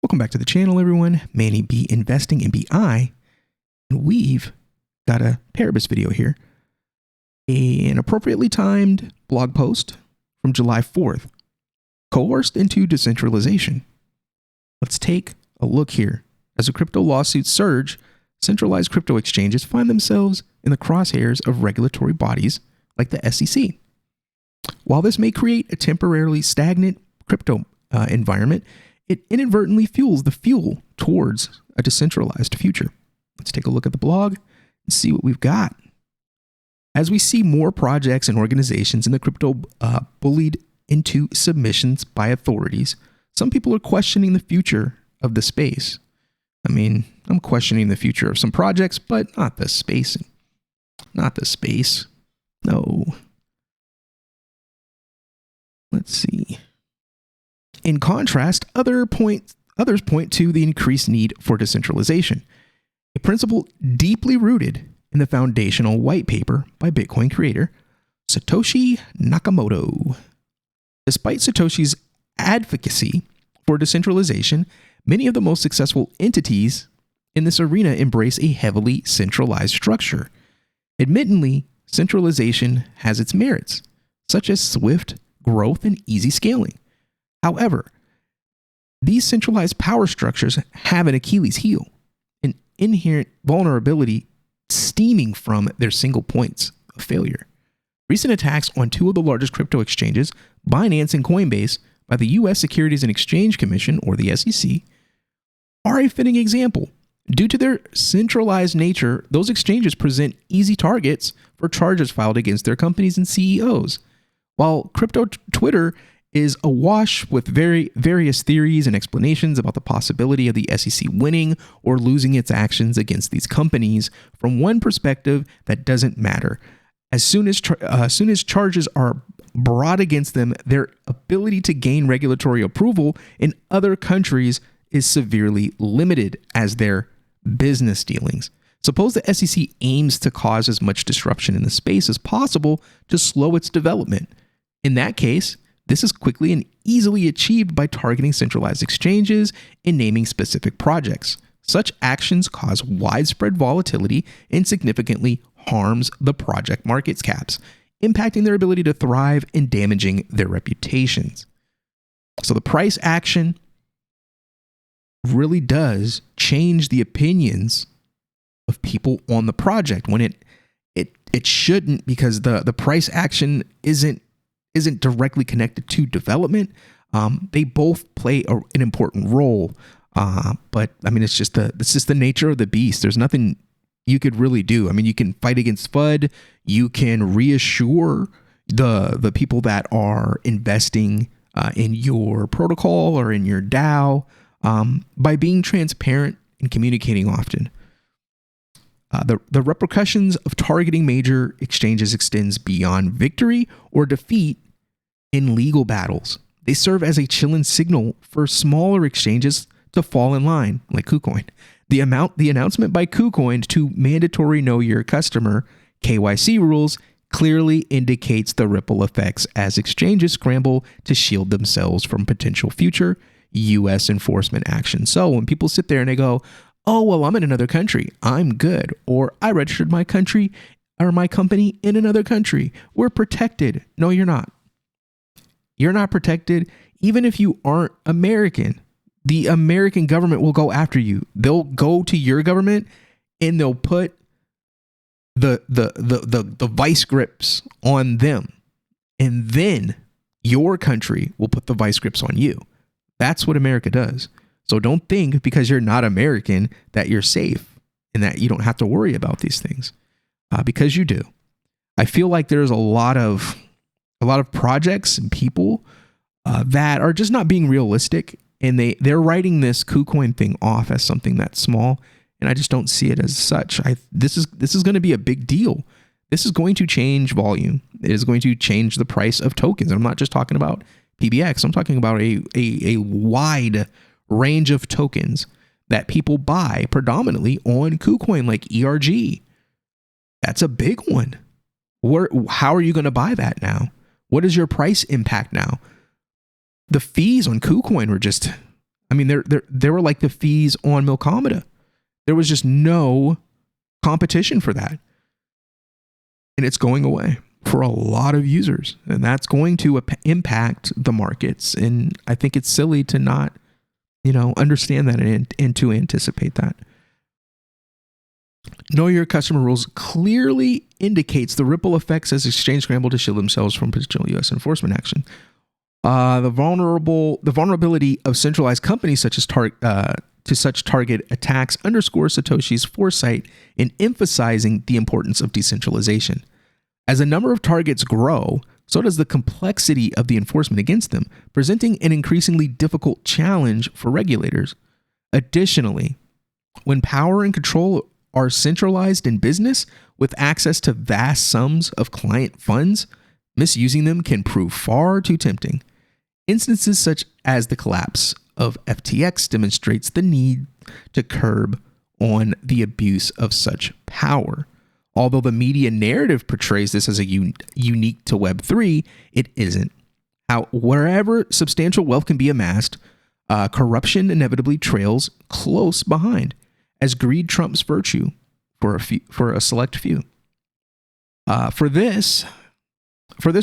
Welcome back to the channel, everyone. Manny B Investing in BI, and we've got a Paribus video here. An appropriately timed blog post from July 4th, Coerced into Decentralization. Let's take a look here. As the crypto lawsuits surge, centralized crypto exchanges find themselves in the crosshairs of regulatory bodies like the SEC. While this may create a temporarily stagnant crypto environment, it inadvertently fuels the fuel towards a decentralized future. Let's take a look at the blog and see what we've got. As we see more projects and organizations in the crypto bullied into submissions by authorities, some people are questioning the future of the space. I mean, I'm questioning the future of some projects, but not the space. Not the space. No. Let's see. In contrast, others point to the increased need for decentralization, a principle deeply rooted in the foundational white paper by Bitcoin creator Satoshi Nakamoto. Despite Satoshi's advocacy for decentralization, many of the most successful entities in this arena embrace a heavily centralized structure. Admittedly, centralization has its merits, such as swift growth and easy scaling. However, these centralized power structures have an Achilles heel, an inherent vulnerability stemming from their single points of failure. Recent attacks on two of the largest crypto exchanges, Binance and Coinbase, by the U.S. Securities and Exchange Commission, or the SEC, are a fitting example. Due to their centralized nature, those exchanges present easy targets for charges filed against their companies and CEOs. While crypto Twitter is awash with various theories and explanations about the possibility of the SEC winning or losing its actions against these companies, from one perspective, that doesn't matter. As soon as charges are brought against them, their ability to gain regulatory approval in other countries is severely limited as their business dealings. Suppose the SEC aims to cause as much disruption in the space as possible to slow its development. In that case, this is quickly and easily achieved by targeting centralized exchanges and naming specific projects. Such actions cause widespread volatility and significantly harms the project market caps, impacting their ability to thrive and damaging their reputations. So the price action really does change the opinions of people on the project when it shouldn't, because the price action isn't directly connected to development. They both play an important role, but I mean, it's just the nature of the beast. There's nothing you could really do. I mean, you can fight against FUD. You can reassure the people that are investing in your protocol or in your DAO by being transparent and communicating often. The repercussions of targeting major exchanges extends beyond victory or defeat in legal battles. They serve as a chilling signal for smaller exchanges to fall in line, like KuCoin. The announcement by KuCoin to mandatory Know Your Customer (KYC) rules clearly indicates the ripple effects as exchanges scramble to shield themselves from potential future U.S. enforcement action. So when people sit there and they go, "Oh, well, I'm in another country, I'm good," or "I registered my country or my company in another country, we're protected." No, you're not. You're not protected. Even if you aren't American, the American government will go after you. They'll go to your government and they'll put the vice grips on them. And then your country will put the vice grips on you. That's what America does. So don't think because you're not American that you're safe and that you don't have to worry about these things, because you do. I feel like there's a lot of projects and people that are just not being realistic, and they're writing this KuCoin thing off as something that's small, and I just don't see it as such. This is going to be a big deal. This is going to change volume. It is going to change the price of tokens. And I'm not just talking about PBX. I'm talking about a wide range of tokens that people buy predominantly on KuCoin, like ERG. That's a big one. How are you going to buy that now? What is your price impact now? The fees on KuCoin were just, I mean, there were like the fees on Milkomeda. There was just no competition for that. And it's going away for a lot of users. And that's going to impact the markets. And I think it's silly to not, understand that and to anticipate that. Know your customer rules clearly indicates the ripple effects as exchange scramble to shield themselves from potential U.S. enforcement action. The vulnerability of centralized companies such as to such target attacks underscores Satoshi's foresight in emphasizing the importance of decentralization. As the number of targets grow, so does the complexity of the enforcement against them, presenting an increasingly difficult challenge for regulators. Additionally, when power and control are centralized in business with access to vast sums of client funds, misusing them can prove far too tempting. Instances such as the collapse of FTX demonstrates the need to curb on the abuse of such power. Although the media narrative portrays this as a unique to Web3, it isn't. Wherever substantial wealth can be amassed, corruption inevitably trails close behind, as greed trumps virtue for a select few. For this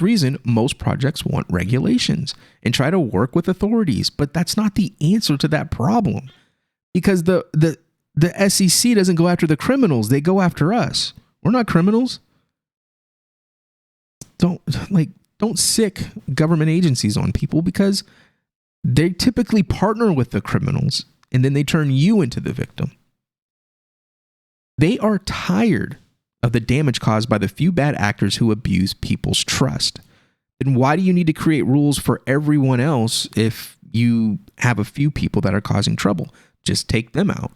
reason, most projects want regulations and try to work with authorities, but that's not the answer to that problem, because the SEC doesn't go after the criminals; they go after us. We're not criminals. Don't sick government agencies on people, because they typically partner with the criminals and then they turn you into the victim. They are tired of the damage caused by the few bad actors who abuse people's trust. Then why do you need to create rules for everyone else if you have a few people that are causing trouble? Just take them out.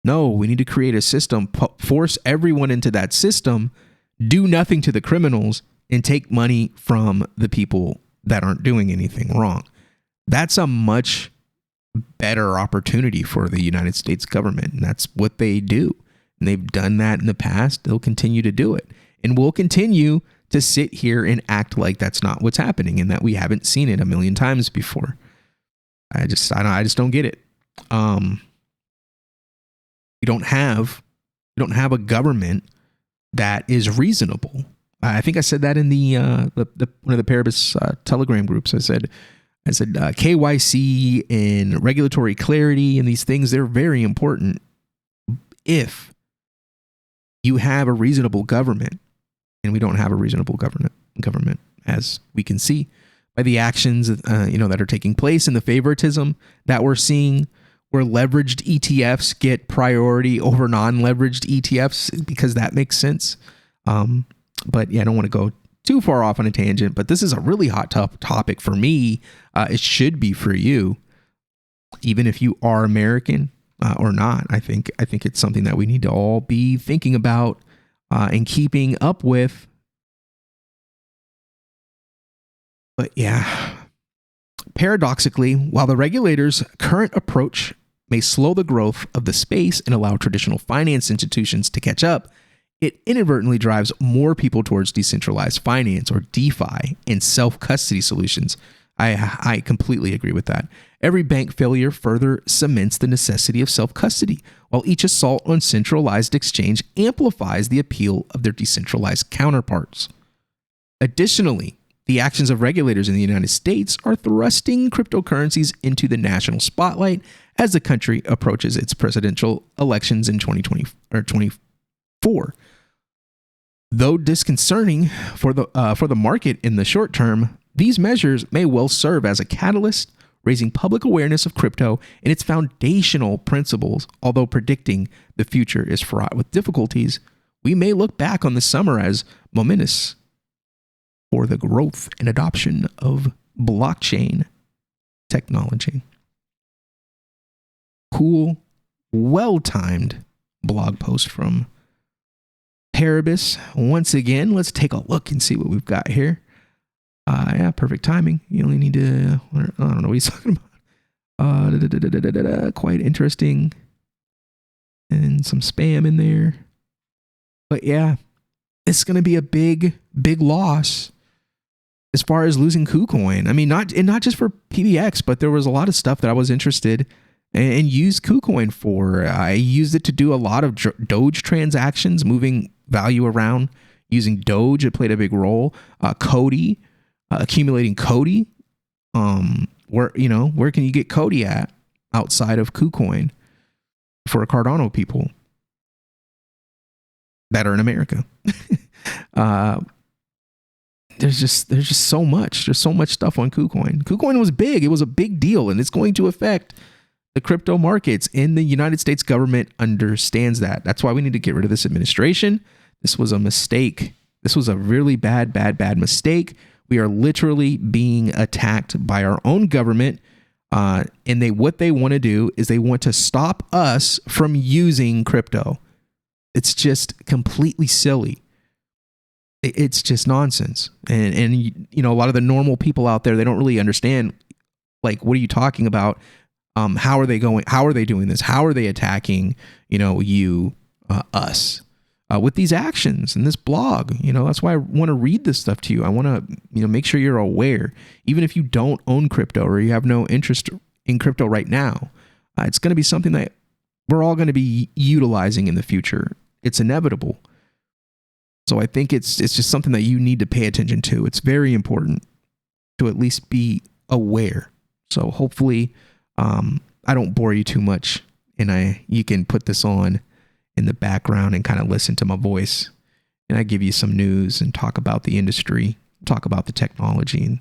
No, we need to create a system, force everyone into that system, do nothing to the criminals, and take money from the people that aren't doing anything wrong. That's a much better opportunity for the United States government, and that's what they do. And they've done that in the past. They'll continue to do it. And we'll continue to sit here and act like that's not what's happening and that we haven't seen it a million times before. I just don't get it. We don't have a government that is reasonable. I think I said that in the one of the Paribus Telegram groups. I said KYC and regulatory clarity and these things, they're very important if you have a reasonable government, and we don't have a reasonable government, as we can see by the actions that are taking place and the favoritism that we're seeing, where leveraged ETFs get priority over non-leveraged ETFs, because that makes sense. But yeah, I don't want to go too far off on a tangent, but this is a really hot topic for me. It should be for you, even if you are American or not. I think it's something that we need to all be thinking about and keeping up with. But yeah, paradoxically, while the regulators' current approach may slow the growth of the space and allow traditional finance institutions to catch up, it inadvertently drives more people towards decentralized finance, or DeFi, and self-custody solutions. I completely agree with that. Every bank failure further cements the necessity of self-custody, while each assault on centralized exchange amplifies the appeal of their decentralized counterparts. Additionally, the actions of regulators in the United States are thrusting cryptocurrencies into the national spotlight as the country approaches its presidential elections in 2024. Though disconcerting for the market in the short term, these measures may well serve as a catalyst, raising public awareness of crypto and its foundational principles. Although predicting the future is fraught with difficulties, we may look back on the summer as momentous for the growth and adoption of blockchain technology. Cool, well-timed blog post from Paribus. Once again, let's take a look and see what we've got here. Yeah, perfect timing. You only need to, I don't know what he's talking about. Quite interesting. And some spam in there. But yeah, it's going to be a big, big loss as far as losing KuCoin. I mean, not just for PBX, but there was a lot of stuff that I was interested and used KuCoin for. I used it to do a lot of Doge transactions, moving value around using Doge. It played a big role. Cody, accumulating Cody. Where can you get Cody at outside of KuCoin for Cardano people that are in America? There's just so much. There's so much stuff on KuCoin. KuCoin was big. It was a big deal, and it's going to affect the crypto markets. And the United States government understands that. That's why we need to get rid of this administration. This was a mistake. This was a really bad mistake. We are literally being attacked by our own government. And what they want to do is they want to stop us from using crypto. It's just completely silly. It's just nonsense. And a lot of the normal people out there, they don't really understand, like, what are you talking about? How are they doing this? How are they attacking, us with these actions and this blog? That's why I want to read this stuff to you. I want to, make sure you're aware, even if you don't own crypto or you have no interest in crypto right now, it's going to be something that we're all going to be utilizing in the future. It's inevitable. So I think it's just something that you need to pay attention to. It's very important to at least be aware. So hopefully I don't bore you too much, and you can put this on in the background and kind of listen to my voice, and I give you some news and talk about the industry, talk about the technology,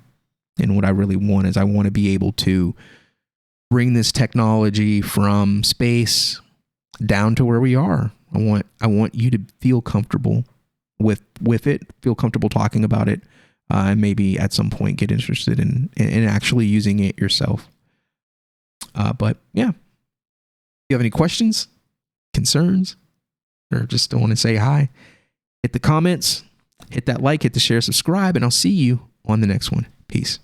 and what I really want is I want to be able to bring this technology from space down to where we are. I want you to feel comfortable with it, feel comfortable talking about it, and maybe at some point get interested in actually using it yourself. But yeah, if you have any questions, concerns, or just don't want to say hi, hit the comments, hit that like, hit the share, subscribe, and I'll see you on the next one. Peace.